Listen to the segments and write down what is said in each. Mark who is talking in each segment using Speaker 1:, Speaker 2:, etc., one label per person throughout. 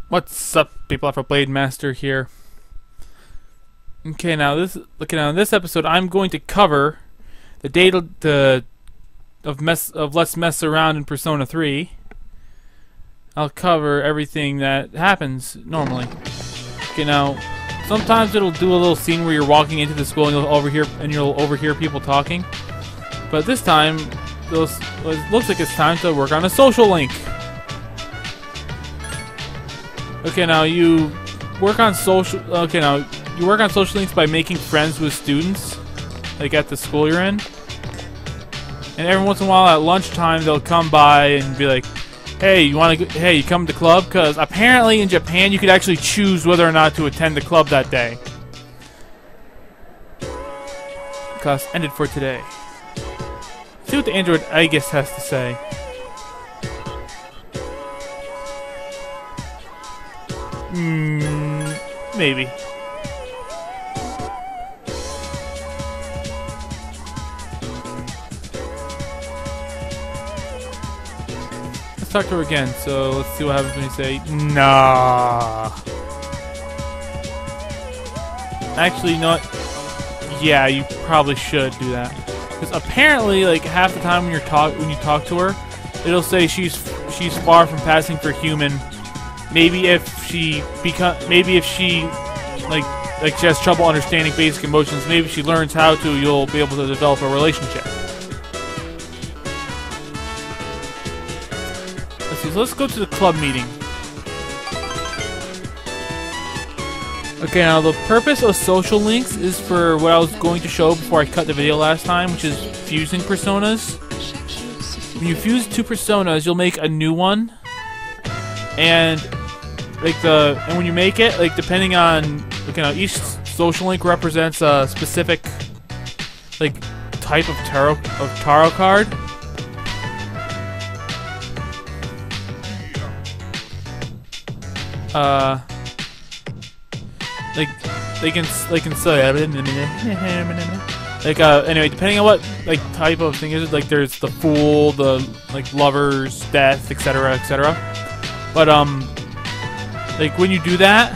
Speaker 1: What's up, people? Afro Blade Master here. Okay, now this episode, I'm going to cover the data of Let's Mess Around in Persona 3. I'll cover everything that happens normally. Okay, now sometimes it'll do a little scene where you're walking into the school and you'll overhear people talking. But this time, it looks like it's time to work on a social link. Okay, now you work on social links by making friends with students, like at the school you're in. And every once in a while at lunchtime, they'll come by and be like, "Hey, you come to club?" Because apparently in Japan, you could actually choose whether or not to attend the club that day. Class ended for today. See what the android Aegis has to say. Maybe. Let's talk to her again, so let's see what happens when you say, "Nah." Actually, you know what? Yeah, you probably should do that. Because apparently, like, half the time when you talk to her, it'll say she's far from passing for human. Maybe if she like she has trouble understanding basic emotions, maybe if she learns how to, you'll be able to develop a relationship. Let's see, so let's go to the club meeting. Okay, now the purpose of social links is for what I was going to show before I cut the video last time, which is fusing personas. When you fuse two personas, you'll make a new one. And when you make it, like, depending on, each social link represents a specific, like, type of tarot card. They can say anyway, depending on what type of thing is, like, there's the Fool, the Lovers, Death, etc., etc. But like, when you do that,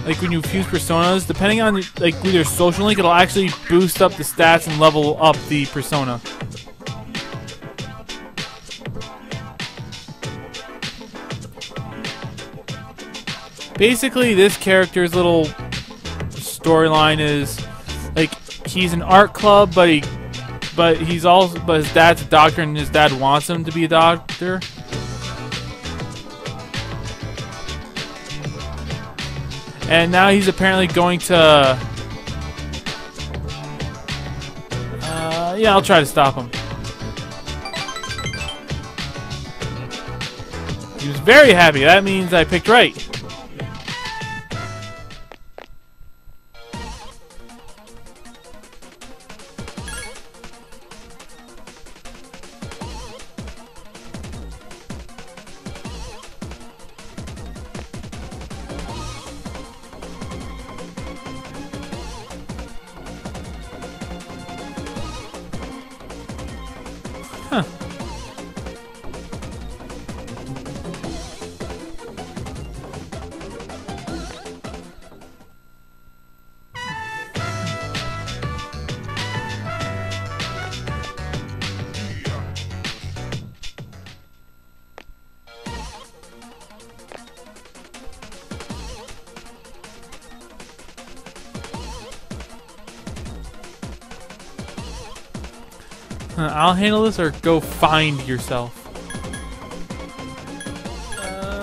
Speaker 1: like when you fuse personas, depending on with your social link, it'll actually boost up the stats and level up the persona. Basically, this character's little storyline is he's an art club, but his dad's a doctor, and his dad wants him to be a doctor. And now he's apparently going to... yeah, I'll try to stop him. He was very happy. That means I picked right. Huh. I'll handle this, or go find yourself.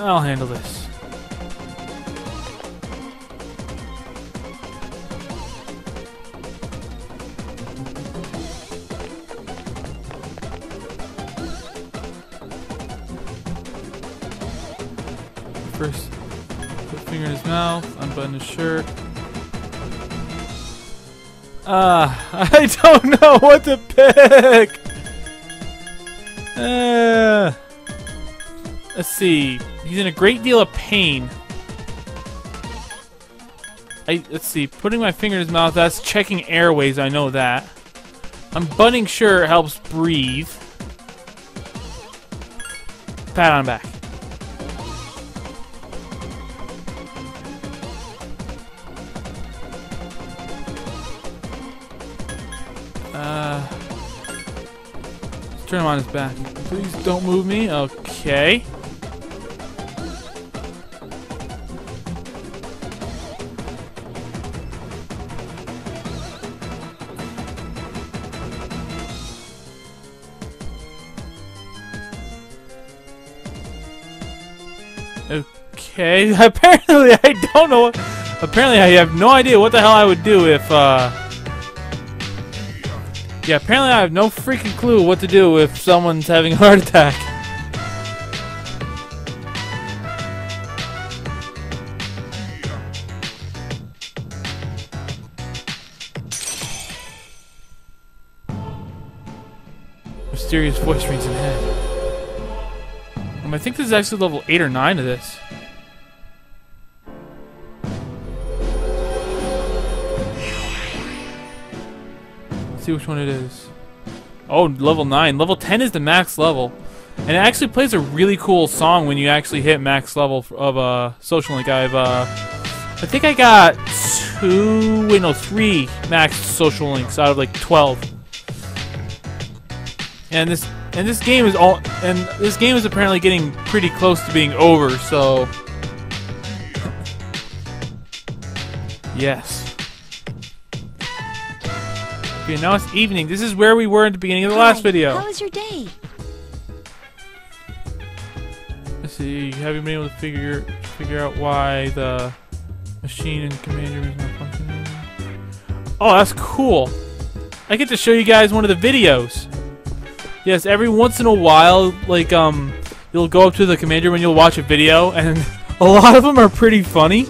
Speaker 1: I'll handle this. First, put a finger in his mouth, unbutton his shirt. I don't know what to pick! Let's see. He's in a great deal of pain. let's see, putting my finger in his mouth, that's checking airways, I know that. Unbuttoning shirt helps breathe. Pat on the back. Let's turn him on his back. Please don't move me. Okay. Okay, apparently I don't know what... Apparently I have no idea what the hell I would do if, Yeah, apparently I have no freaking clue what to do if someone's having a heart attack. Mysterious voice rings in head. I think this is actually level 8 or 9 of this. Let's see which one it is. Oh, level 9. Level 10 is the max level. And it actually plays a really cool song when you actually hit max level of Social Link. I think I got 3 max Social Links out of like 12. And this game is apparently getting pretty close to being over, so yes. Okay, now it's evening. This is where we were at the beginning of the last video.
Speaker 2: How was your day?
Speaker 1: Let's see. Have you been able to figure out why the machine in command room is not functioning? Oh, that's cool. I get to show you guys one of the videos. Yes, every once in a while, like, you'll go up to the command room and you'll watch a video, and a lot of them are pretty funny.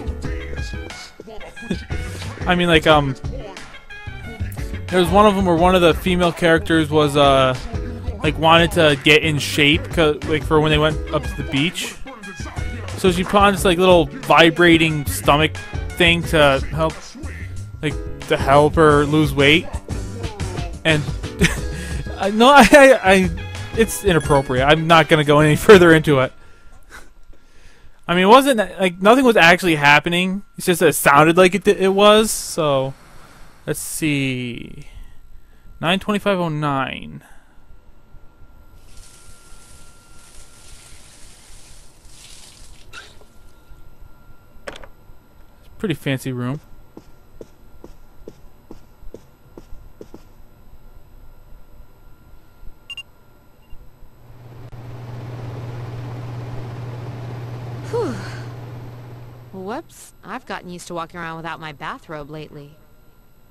Speaker 1: I mean, like, there's one of them where one of the female characters was, like, wanted to get in shape, like, for when they went up to the beach. So she put on this, like, little vibrating stomach thing to help her lose weight. And... no, it's inappropriate. I'm not gonna go any further into it. I mean, it wasn't like nothing was actually happening. It's just that it sounded like it was. So, let's see, 92509. Pretty fancy room.
Speaker 2: Whoops, I've gotten used to walking around without my bathrobe lately.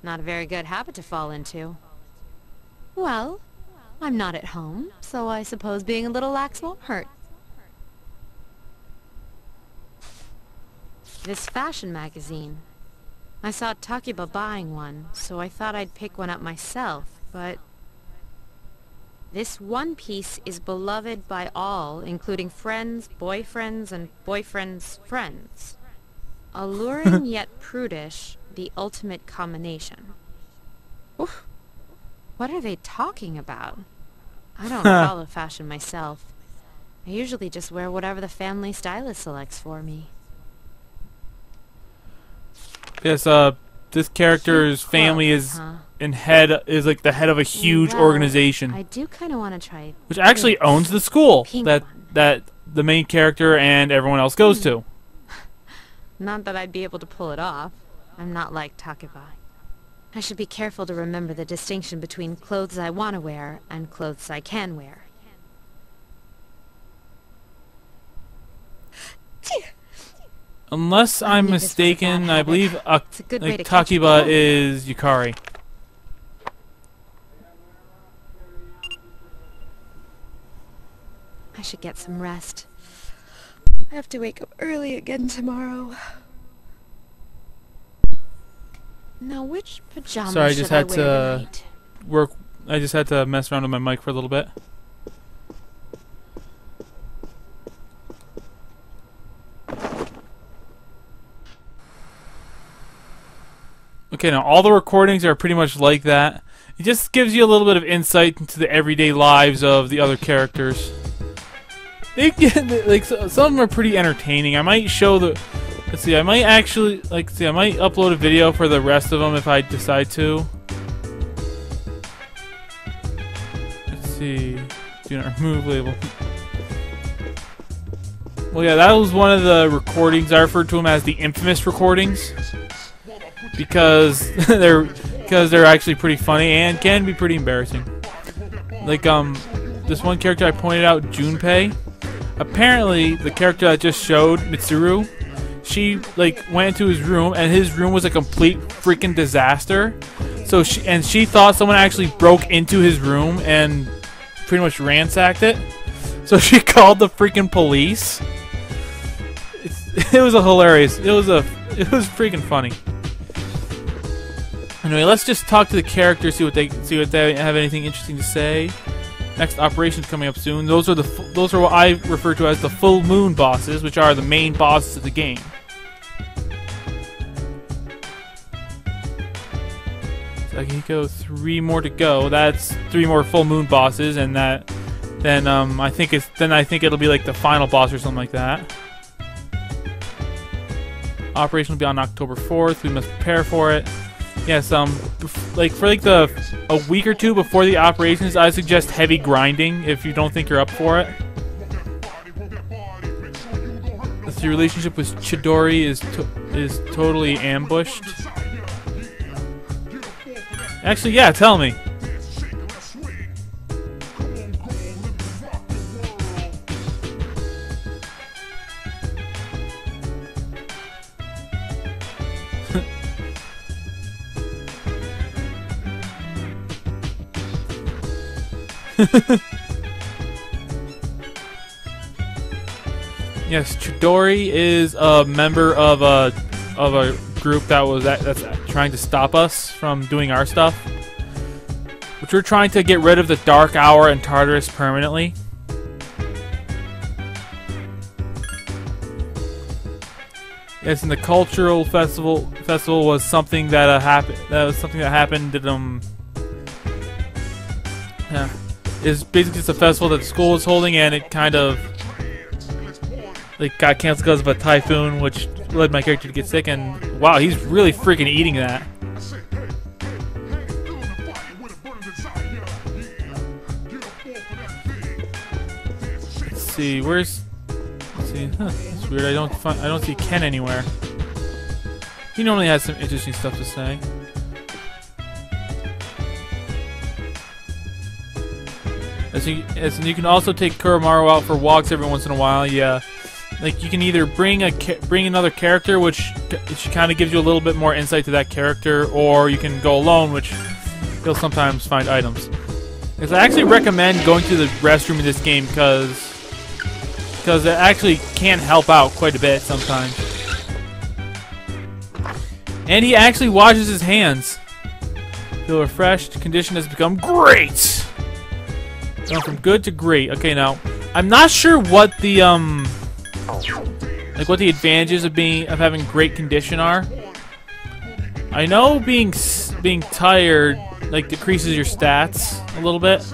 Speaker 2: Not a very good habit to fall into. Well, I'm not at home, so I suppose being a little lax won't hurt. This fashion magazine. I saw Takiba buying one, so I thought I'd pick one up myself, but... This one piece is beloved by all, including friends, boyfriends, and boyfriends' friends. Alluring yet prudish, the ultimate combination. Oof. What are they talking about? I don't follow fashion myself. I usually just wear whatever the family stylist selects for me.
Speaker 1: Yes, this character's family is like the head of a huge organization.
Speaker 2: I do kind of want to try.
Speaker 1: Which actually owns the school that the main character and everyone else goes to.
Speaker 2: Not that I'd be able to pull it off. I'm not like Takiba. I should be careful to remember the distinction between clothes I want to wear and clothes I can wear.
Speaker 1: Unless I'm mistaken, I believe Takiba is Yukari.
Speaker 2: I should get some rest. I have to wake up early again tomorrow. Now, which pajamas
Speaker 1: Sorry, I just had to
Speaker 2: tonight?
Speaker 1: I just had to mess around with my mic for a little bit. Okay, now all the recordings are pretty much like that. It just gives you a little bit of insight into the everyday lives of the other characters. They get, like, some of them are pretty entertaining. I might show the... Let's see, I might actually... I might upload a video for the rest of them if I decide to. Let's see... Do not remove label. Well, yeah, that was one of the recordings. I referred to them as the infamous recordings. Because they're actually pretty funny and can be pretty embarrassing. Like, this one character I pointed out, Junpei. Apparently, the character that just showed, Mitsuru, she, like, went into his room, and his room was a complete freaking disaster. So she thought someone actually broke into his room and pretty much ransacked it. So she called the freaking police. It was a hilarious. It was freaking funny. Anyway, let's just talk to the characters, see what they have anything interesting to say. Next operation's coming up soon. Those are what I refer to as the full moon bosses, which are the main bosses of the game. So Akihiko, 3 more to go. That's 3 more full moon bosses, and then I think it'll be like the final boss or something like that. Operation will be on October 4th. We must prepare for it. Yes, a week or 2 before the operations, I suggest heavy grinding if you don't think you're up for it. The relationship with Chidori is totally ambushed. Actually, yeah, tell me. Yes, Chidori is a member of a group that's trying to stop us from doing our stuff, which we're trying to get rid of the Dark Hour and Tartarus permanently. Yes, and the cultural festival was something that happened. That was something that happened. Yeah. Is basically just a festival that the school was holding, and it kind of got canceled because of a typhoon, which led my character to get sick. And wow, he's really freaking eating that. Let's see, let's see, that's weird. I don't see Ken anywhere. He normally has some interesting stuff to say. And you can also take Kuromaru out for walks every once in a while. Yeah, like you can either bring another character, which kind of gives you a little bit more insight to that character, or you can go alone, which you'll sometimes find items. Because I actually recommend going to the restroom in this game because it actually can help out quite a bit sometimes. And he actually washes his hands. Feel refreshed. Condition has become great. Going from good to great. Okay, now I'm not sure what the what the advantages of having great condition are. I know being tired decreases your stats a little bit,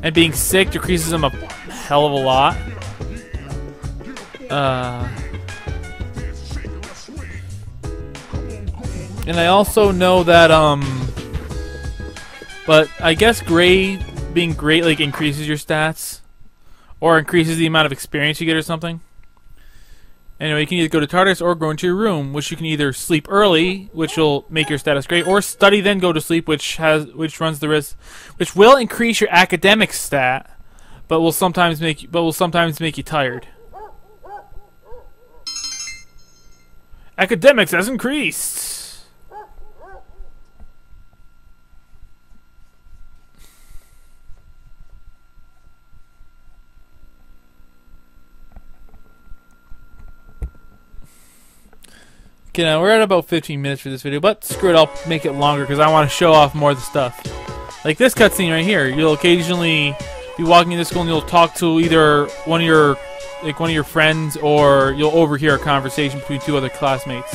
Speaker 1: and being sick decreases them a hell of a lot. And I also know that but I guess being great increases your stats, or increases the amount of experience you get or something. Anyway, you can either go to Tartarus or go into your room, which you can either sleep early, which will make your status great, or study then go to sleep, which runs the risk, which will increase your academic stat, but will sometimes make you tired. Academics has increased. Okay, now we're at about 15 minutes for this video, but screw it, I'll make it longer because I want to show off more of the stuff. Like this cutscene right here, you'll occasionally be walking into school and you'll talk to either one of your friends, or you'll overhear a conversation between 2 other classmates.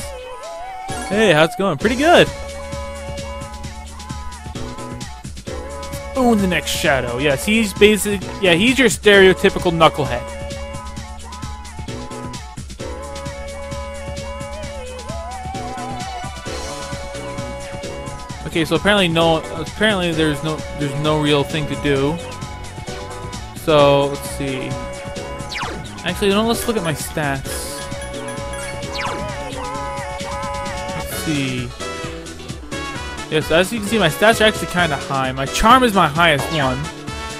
Speaker 1: Hey, how's it going? Pretty good. own the next shadow. Yes, he's basic. Yeah, he's your stereotypical knucklehead. Okay, so apparently there's no real thing to do. So let's see. Actually, let's look at my stats. Let's see. Yes, as you can see, my stats are actually kind of high. My charm is my highest one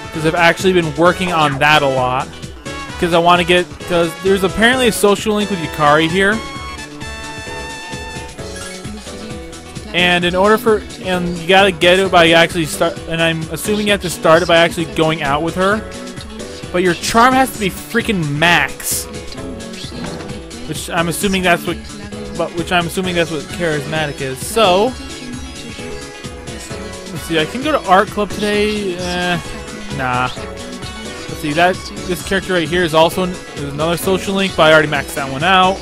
Speaker 1: because I've actually been working on that a lot. Because I want to because there's apparently a social link with Yukari here. And in order and you gotta get it by actually and I'm assuming you have to start it by actually going out with her. But your charm has to be freaking max. Which I'm assuming that's what charismatic is. So, let's see, I can go to art club today. Nah. Let's see, this character right here is also another social link, but I already maxed that one out.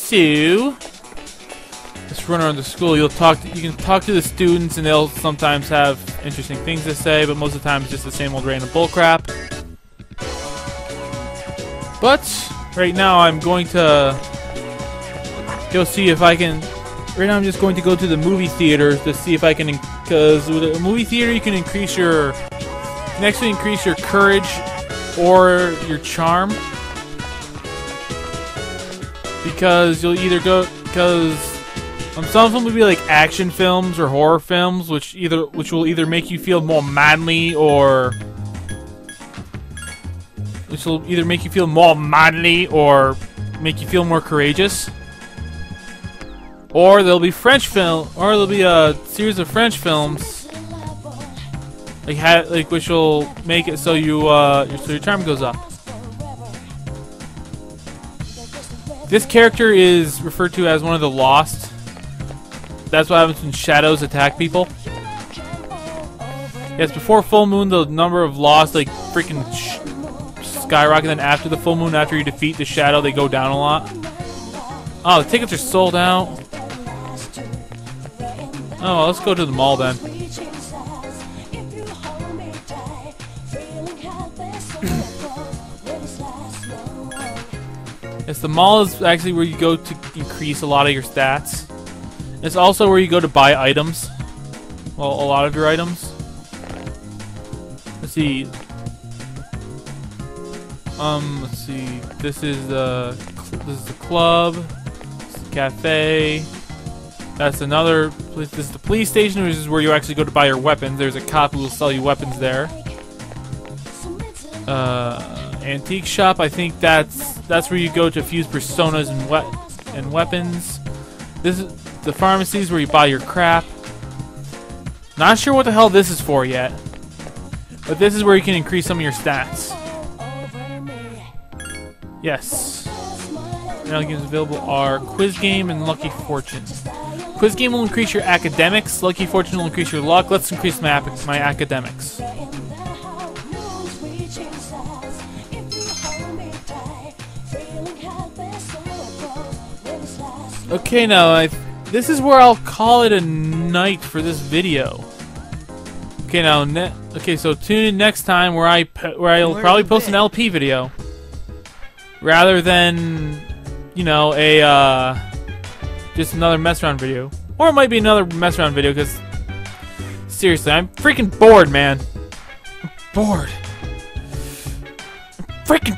Speaker 1: So, let's run around the school. You can talk to the students, and they'll sometimes have interesting things to say, but most of the time it's just the same old random bullcrap. But right now I'm going to go see if I can. Right now I'm just going to go to the movie theater to see if I can, because with a movie theater you can increase your courage or your charm. Because you'll either some of them will be like action films or horror films, which will either make you feel more manly or make you feel more courageous. Or there'll be a series of French films which will make it so your charm goes up. This character is referred to as one of the Lost. That's what happens when shadows attack people. Yes, before full moon, the number of Lost freaking skyrocket. Then after the full moon, after you defeat the shadow, they go down a lot. Oh, the tickets are sold out. Oh, well, let's go to the mall then. Yes, the mall is actually where you go to increase a lot of your stats. It's also where you go to buy items. Well, a lot of your items. Let's see. Let's see. This is the club. This is the cafe. That's another place. This is the police station, which is where you actually go to buy your weapons. There's a cop who will sell you weapons there. Antique shop. I think that's where you go to fuse personas and weapons. This is the pharmacies where you buy your crap. Not sure what the hell this is for yet, but this is where you can increase some of your stats. Yes. Now games available are Quiz Game and Lucky Fortune. Quiz Game will increase your academics. Lucky Fortune will increase your luck. Let's increase my academics. Okay, now this is where I'll call it a night for this video. Okay, now so tune in next time where I'll probably post an LP video rather than just another mess around video, or it might be another mess around video because seriously, I'm freaking bored, man. I'm bored. I'm freaking